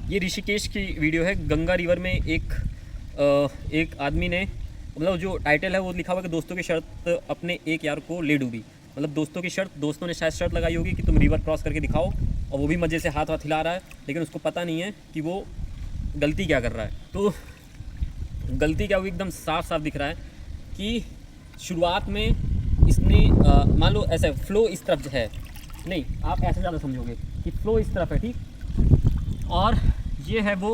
ये ऋषिकेश की वीडियो है। गंगा रिवर में एक आदमी ने, मतलब जो टाइटल है वो लिखा हुआ कि दोस्तों की शर्त अपने एक यार को ले डूबी। मतलब दोस्तों की शर्त, दोस्तों ने शायद शर्त लगाई होगी कि तुम रिवर क्रॉस करके दिखाओ, और वो भी मज़े से हाथ हिला रहा है, लेकिन उसको पता नहीं है कि वो गलती क्या कर रहा है। तो गलती क्या, वो एकदम साफ साफ दिख रहा है कि शुरुआत में इसने मान लो ऐसा फ़्लो इस तरफ है, नहीं आप ऐसे ज़्यादा समझोगे कि फ़्लो इस तरफ है, ठीक। और ये है वो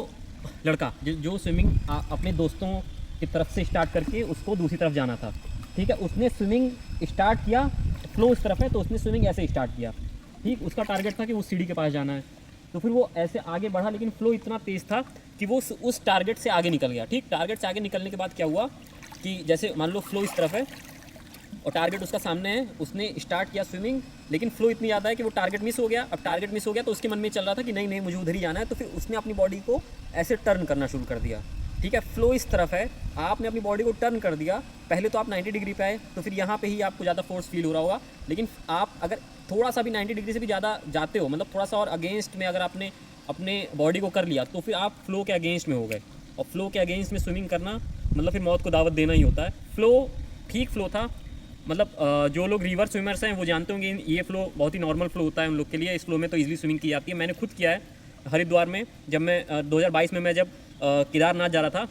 लड़का जो स्विमिंग अपने दोस्तों की तरफ से स्टार्ट करके उसको दूसरी तरफ जाना था, ठीक है। उसने स्विमिंग स्टार्ट किया, फ़्लो इस तरफ है तो उसने स्विमिंग ऐसे स्टार्ट किया, ठीक। उसका टारगेट था कि वो सीढ़ी के पास जाना है, तो फिर वो ऐसे आगे बढ़ा, लेकिन फ़्लो इतना तेज़ था कि वो उस टारगेट से आगे निकल गया, ठीक। टारगेट से आगे निकलने के बाद क्या हुआ कि जैसे मान लो फ़्लो इस तरफ है और टारगेट उसका सामने है, उसने स्टार्ट किया स्विमिंग, लेकिन फ़्लो इतनी ज़्यादा है कि वो टारगेट मिस हो गया। अब टारगेट मिस हो गया तो उसके मन में चल रहा था कि नहीं नहीं मुझे उधर ही जाना है, तो फिर उसने अपनी बॉडी को ऐसे टर्न करना शुरू कर दिया, ठीक है। फ़्लो इस तरफ है, आपने अपनी बॉडी को टर्न कर दिया। पहले तो आप 90 डिग्री पे आए, तो फिर यहाँ पे ही आपको ज़्यादा फोर्स फील हो रहा होगा, लेकिन आप अगर थोड़ा सा भी 90 डिग्री से भी ज़्यादा जाते हो, मतलब थोड़ा सा और अगेंस्ट में अगर आपने अपने बॉडी को कर लिया, तो फिर आप फ़्लो के अगेंस्ट में हो गए। और फ़्लो के अगेंस्ट में स्विमिंग करना मतलब फिर मौत को दावत देना ही होता है। फ़्लो ठीक फ़्लो था, मतलब जो लोग रिवर स्विमर्स हैं वो जानते होंगे ये फ़्लो बहुत ही नॉर्मल फ़्लो होता है उन लोग के लिए। इस फ़्लो में तो इजीली स्विमिंग की जाती है। मैंने खुद किया है हरिद्वार में, जब मैं 2022 में मैं जब केदारनाथ जा रहा था,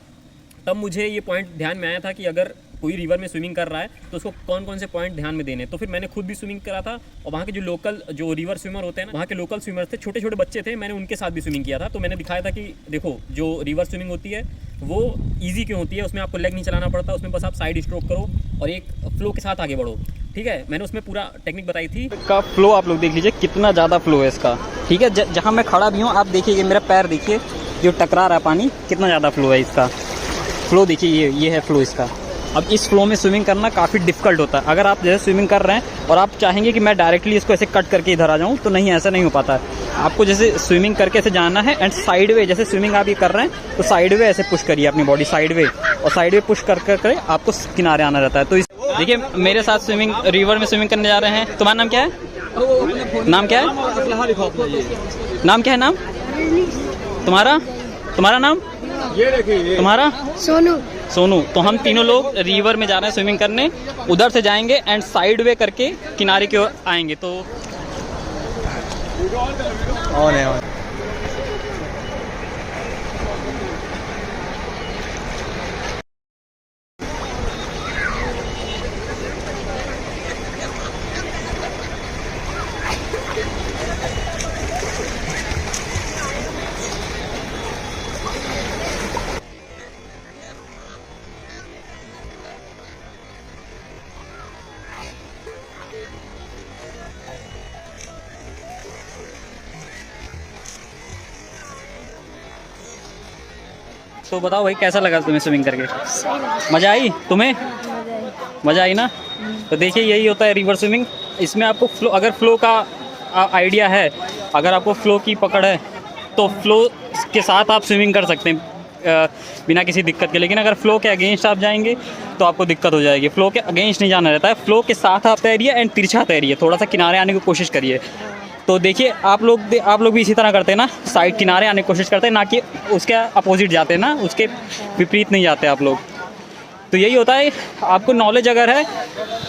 तब मुझे ये पॉइंट ध्यान में आया था कि अगर कोई रिवर में स्विमिंग कर रहा है तो उसको कौन कौन से पॉइंट ध्यान में देने। तो फिर मैंने खुद भी स्विमिंग करा था, और वहाँ के जो लोकल जो रिवर स्विमर होते हैं ना, वहाँ के लोकल स्विमर्स थे, छोटे छोटे बच्चे थे, मैंने उनके साथ भी स्विमिंग किया था। तो मैंने दिखाया था कि देखो जो रिवर स्विमिंग होती है वो ईजी क्यों होती है, उसमें आपको लेग नहीं चलाना पड़ता, उसमें बस आप साइड स्ट्रोक करो और एक फ्लो के साथ आगे बढ़ो, ठीक है। मैंने उसमें पूरा टेक्निक बताई थी। का फ्लो आप लोग देख लीजिए कितना ज़्यादा फ्लो है इसका, ठीक है। जहाँ मैं खड़ा भी हूँ आप देखिए, मेरा पैर देखिए जो टकरा रहा है पानी, कितना ज़्यादा फ्लो है इसका। फ्लो देखिए, ये है फ्लो इसका। अब इस फ्लो में स्विमिंग करना काफ़ी डिफिकल्ट होता है। अगर आप जैसे स्विमिंग कर रहे हैं और आप चाहेंगे कि मैं डायरेक्टली इसको ऐसे कट करके इधर आ जाऊँ, तो नहीं, ऐसा नहीं हो पाता है। आपको जैसे स्विमिंग करके ऐसे जाना है, एंड साइड वे जैसे स्विमिंग आप ये कर रहे हैं तो साइड वे ऐसे पुश करिए अपनी बॉडी साइड वे, और साइड वे पुश कर आपको किनारे आना रहता है। तो देखिए मेरे साथ स्विमिंग रिवर में स्विमिंग करने जा रहे हैं। तुम्हारा नाम क्या है? नाम क्या है? नाम क्या है? नाम तुम्हारा नाम? ये देखिए तुम्हारा? सोनू। तो हम तीनों लोग रिवर में जा रहे हैं स्विमिंग करने, उधर से जाएंगे एंड साइड वे करके किनारे की ओर आएंगे। तो ऑन है। तो बताओ भाई कैसा लगा तुम्हें स्विमिंग करके? मज़ा आई तुम्हें? मज़ा आई ना? तो देखिए यही होता है रिवर स्विमिंग। इसमें आपको फ्लो, अगर फ्लो का आइडिया है, अगर आपको फ्लो की पकड़ है तो फ्लो के साथ आप स्विमिंग कर सकते हैं बिना किसी दिक्कत के। लेकिन अगर फ्लो के अगेंस्ट आप जाएंगे तो आपको दिक्कत हो जाएगी। फ्लो के अगेंस्ट नहीं जाना रहता है, फ्लो के साथ आप तैरिए एंड तिरछा तैरिए, थोड़ा सा किनारे आने की कोशिश करिए। तो देखिए आप लोग भी इसी तरह करते हैं ना, साइड किनारे आने की कोशिश करते हैं, ना कि उसके अपोजिट जाते हैं ना, उसके विपरीत नहीं जाते आप लोग। तो यही होता है, आपको नॉलेज अगर है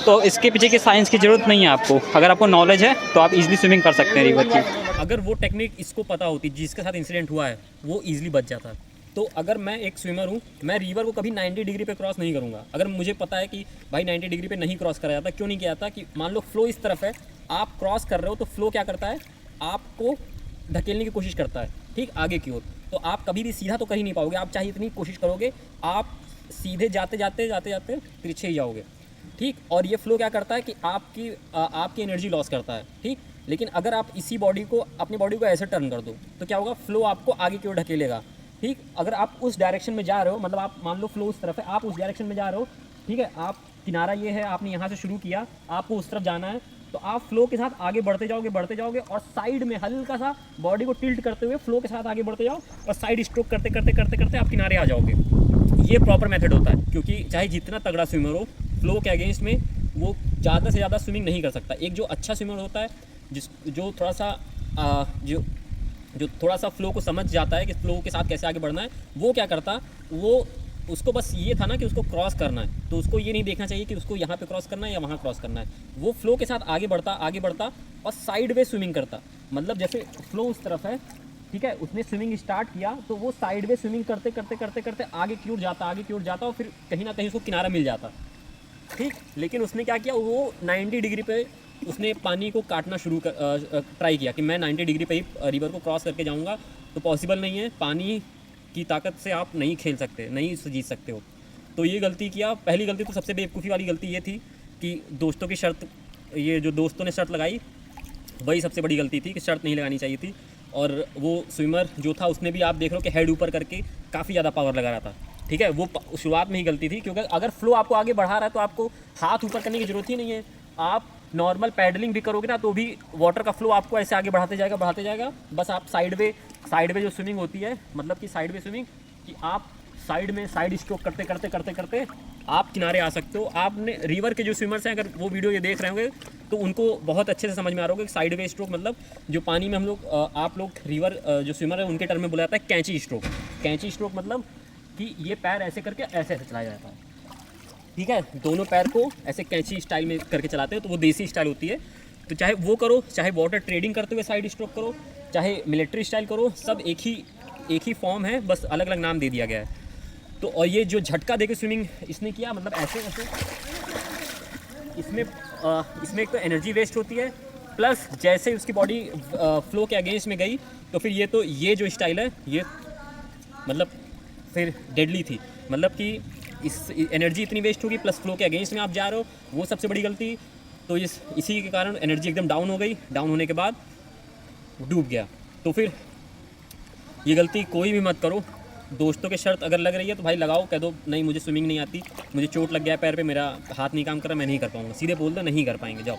तो इसके पीछे की साइंस की ज़रूरत नहीं है आपको। अगर आपको नॉलेज है तो आप इजीली स्विमिंग कर सकते हैं रिवर की। अगर वो टेक्निक इसको पता होती, जिसके साथ इंसिडेंट हुआ है वो ईजिली बच जाता। तो अगर मैं एक स्विमर हूँ, मैं रिवर को कभी 90 डिग्री पे क्रॉस नहीं करूँगा। अगर मुझे पता है कि भाई 90 डिग्री पे नहीं क्रॉस करा जाता, क्यों नहीं किया जाता कि मान लो फ्लो इस तरफ है, आप क्रॉस कर रहे हो, तो फ्लो क्या करता है, आपको धकेलने की कोशिश करता है, ठीक, आगे की ओर। तो आप कभी भी सीधा तो कर ही नहीं पाओगे, आप चाहे इतनी कोशिश करोगे, आप सीधे जाते जाते तिरछे ही जाओगे, ठीक। और ये फ्लो क्या करता है कि आपकी एनर्जी लॉस करता है, ठीक। लेकिन अगर आप इसी अपनी बॉडी को ऐसे टर्न कर दो तो क्या होगा, फ्लो आपको आगे की ओर ढकेलेगा, ठीक। अगर आप उस डायरेक्शन में जा रहे हो, मतलब आप मान लो फ्लो उस तरफ है, आप उस डायरेक्शन में जा रहे हो, ठीक है। आप किनारा ये है, आपने यहाँ से शुरू किया, आपको उस तरफ जाना है, तो आप फ्लो के साथ आगे बढ़ते जाओगे और साइड में हल्का सा बॉडी को टिल्ट करते हुए फ्लो के साथ आगे बढ़ते जाओ, और साइड स्ट्रोक करते आप किनारे आ जाओगे। ये प्रॉपर मेथड होता है, क्योंकि चाहे जितना तगड़ा स्विमर हो, फ्लो के अगेंस्ट में वो ज़्यादा से ज़्यादा स्विमिंग नहीं कर सकता। एक जो अच्छा स्विमर होता है, जो थोड़ा सा जो जो थोड़ा सा फ्लो को समझ जाता है कि फ्लो के साथ कैसे आगे बढ़ना है, वो क्या करता, वो उसको बस ये था ना कि उसको क्रॉस करना है, तो उसको ये नहीं देखना चाहिए कि उसको यहाँ पे क्रॉस करना है या वहाँ क्रॉस करना है। वो फ्लो के साथ आगे बढ़ता और साइड वे स्विमिंग करता। मतलब जैसे फ्लो उस तरफ है, ठीक है, उसने स्विमिंग स्टार्ट किया तो वो साइड वे स्विमिंग करते आगे की ओर जाता और फिर कहीं ना कहीं उसको किनारा मिल जाता, ठीक। लेकिन उसने क्या किया, वो 90 डिग्री पे उसने पानी को काटना ट्राई किया कि मैं 90 डिग्री पे ही रिवर को क्रॉस करके जाऊँगा, तो पॉसिबल नहीं है। पानी की ताकत से आप नहीं खेल सकते, नहीं जीत सकते हो। तो ये गलती किया। पहली गलती तो सबसे बेवकूफ़ी वाली गलती ये थी कि दोस्तों की शर्त, ये जो दोस्तों ने शर्त लगाई वही सबसे बड़ी गलती थी कि शर्त नहीं लगानी चाहिए थी। और वो स्विमर जो था उसने भी, आप देख लो कि हेड ऊपर करके काफ़ी ज़्यादा पावर लगा रहा था, ठीक है। वो शुरुआत में ही गलती थी, क्योंकि अगर फ्लो आपको आगे बढ़ा रहा है तो आपको हाथ ऊपर करने की ज़रूरत ही नहीं है। आप नॉर्मल पैडलिंग भी करोगे ना तो भी वाटर का फ्लो आपको ऐसे आगे बढ़ाते जाएगा। बस आप साइड वे जो स्विमिंग होती है, मतलब कि साइड वे स्विमिंग, कि आप साइड में साइड स्ट्रोक करते आप किनारे आ सकते हो। आपने रिवर के जो स्विमर्स हैं, अगर वो वीडियो ये देख रहे होंगे तो उनको बहुत अच्छे से समझ में आ रहा होगा कि साइड वे स्ट्रोक मतलब जो पानी में हम लोग, आप लोग रिवर जो स्विमर है उनके टर्म में बोला जाता है कैंची स्ट्रोक। कैंची स्ट्रोक मतलब कि ये पैर ऐसे करके ऐसे चलाया जाता है, ठीक है। दोनों पैर को ऐसे कैंची स्टाइल में करके चलाते हैं, तो वो देसी स्टाइल होती है। तो चाहे वो करो, चाहे वाटर ट्रेडिंग करते हुए साइड स्ट्रोक करो, चाहे मिलिट्री स्टाइल करो, सब एक ही फॉर्म है, बस अलग अलग नाम दे दिया गया है। तो और ये जो झटका देके स्विमिंग इसने किया, मतलब ऐसे इसमें एक तो एनर्जी वेस्ट होती है, प्लस जैसे उसकी बॉडी फ्लो के अगेंस्ट में गई तो फिर ये जो स्टाइल है ये मतलब फिर डेडली थी। मतलब कि इस एनर्जी इतनी वेस्ट होगी, प्लस फ्लो के अगेंस्ट में आप जा रहे हो, वो सबसे बड़ी गलती। तो इसी के कारण एनर्जी एकदम डाउन हो गई। डाउन होने के बाद डूब गया। तो फिर ये गलती कोई भी मत करो। दोस्तों के शर्त अगर लग रही है तो भाई लगाओ, कह दो नहीं मुझे स्विमिंग नहीं आती, मुझे चोट लग गया पैर पे, मेरा हाथ नहीं काम कर रहा, मैं नहीं कर पाऊँगा, सीधे बोल दो नहीं कर पाएंगे, जाओ।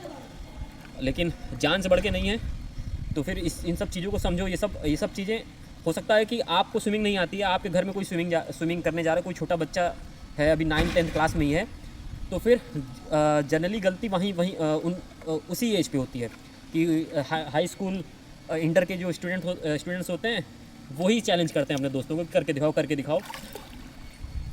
लेकिन जान से बढ़ के नहीं है। तो फिर इन सब चीज़ों को समझो। ये सब चीज़ें, हो सकता है कि आपको स्विमिंग नहीं आती है, आपके घर में कोई स्विमिंग करने जा रहा है, कोई छोटा बच्चा है अभी 9th-10th क्लास में ही है, तो फिर जनरली गलती उसी एज पे होती है कि हाई स्कूल इंटर के जो स्टूडेंट्स होते हैं वही चैलेंज करते हैं अपने दोस्तों को, करके दिखाओ।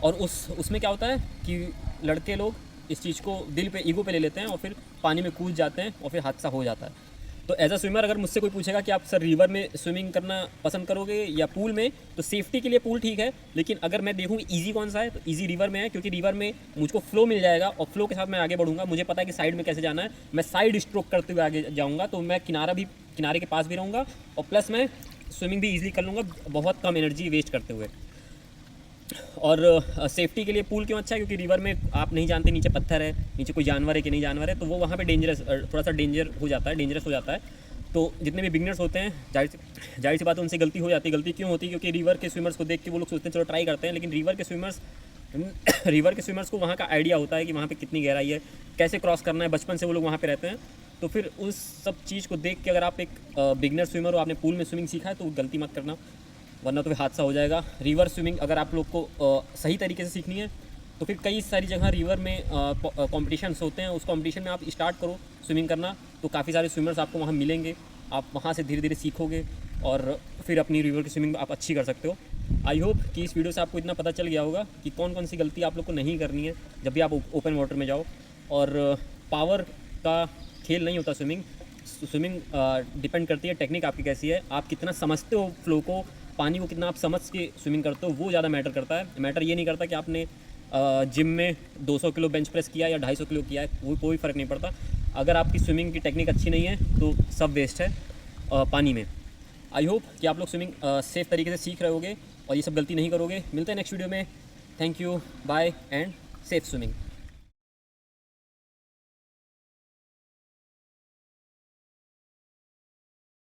और उसमें क्या होता है कि लड़के लोग इस चीज़ को दिल पे, ईगो पे ले लेते हैं और फिर पानी में कूद जाते हैं और फिर हादसा हो जाता है। तो एज अ स्विमर अगर मुझसे कोई पूछेगा कि आप सर रिवर में स्विमिंग करना पसंद करोगे या पूल में, तो सेफ्टी के लिए पूल ठीक है। लेकिन अगर मैं देखूँ ईजी कौन सा है, तो ईजी रिवर में है, क्योंकि रिवर में मुझको फ्लो मिल जाएगा और फ्लो के साथ मैं आगे बढ़ूंगा। मुझे पता है कि साइड में कैसे जाना है, मैं साइड स्ट्रोक करते हुए आगे जाऊँगा, तो मैं किनारे के पास भी रहूँगा और प्लस मैं स्विमिंग भी ईजिली कर लूँगा, बहुत कम एनर्जी वेस्ट करते हुए। और सेफ्टी के लिए पूल क्यों अच्छा है, क्योंकि रिवर में आप नहीं जानते नीचे पत्थर है, नीचे कोई जानवर है कि नहीं जानवर है, तो वो वहाँ पे थोड़ा सा डेंजरस हो जाता है। तो जितने भी बिगनर्स होते हैं, जाहिर सी बात है उनसे गलती हो जाती है। गलती क्यों होती है, क्योंकि रिवर के स्विमर्स को देख के वो लोग सोचते हैं चलो ट्राई करते हैं, लेकिन रिवर के स्विमर्स को वहाँ का आइडिया होता है कि वहाँ पे कितनी गहराई है, कैसे क्रॉस करना है, बचपन से वो लोग वहाँ पे रहते हैं। तो फिर उस सब चीज़ को देख के अगर आप एक बिगनर स्विमर हो, आपने पूल में स्विमिंग सीखा है, तो गलती मत करना, वरना तो फिर हादसा हो जाएगा। रिवर स्विमिंग अगर आप लोग को सही तरीके से सीखनी है तो फिर कई सारी जगह रिवर में कॉम्पिटिशन्स होते हैं, उस कॉम्पिटिशन में आप स्टार्ट करो स्विमिंग करना, तो काफ़ी सारे स्विमर्स आपको वहाँ मिलेंगे, आप वहाँ से धीरे धीरे सीखोगे और फिर अपनी रिवर की स्विमिंग आप अच्छी कर सकते हो। आई होप कि इस वीडियो से आपको इतना पता चल गया होगा कि कौन कौन सी गलती आप लोग को नहीं करनी है जब भी आप ओपन वाटर में जाओ। और पावर का खेल नहीं होता स्विमिंग डिपेंड करती है टेक्निक आपकी कैसी है, आप कितना समझते हो फ्लो को, पानी को कितना आप समझ के स्विमिंग करते हो, वो ज़्यादा मैटर करता है। मैटर ये नहीं करता कि आपने जिम में 200 किलो बेंच प्रेस किया या 250 किलो किया है, वो कोई फ़र्क नहीं पड़ता। अगर आपकी स्विमिंग की टेक्निक अच्छी नहीं है तो सब वेस्ट है पानी में। आई होप कि आप लोग स्विमिंग सेफ़ तरीके से सीख रहे होगे और ये सब गलती नहीं करोगे। मिलते हैं नेक्स्ट वीडियो में। Thank you, bye and safe swimming.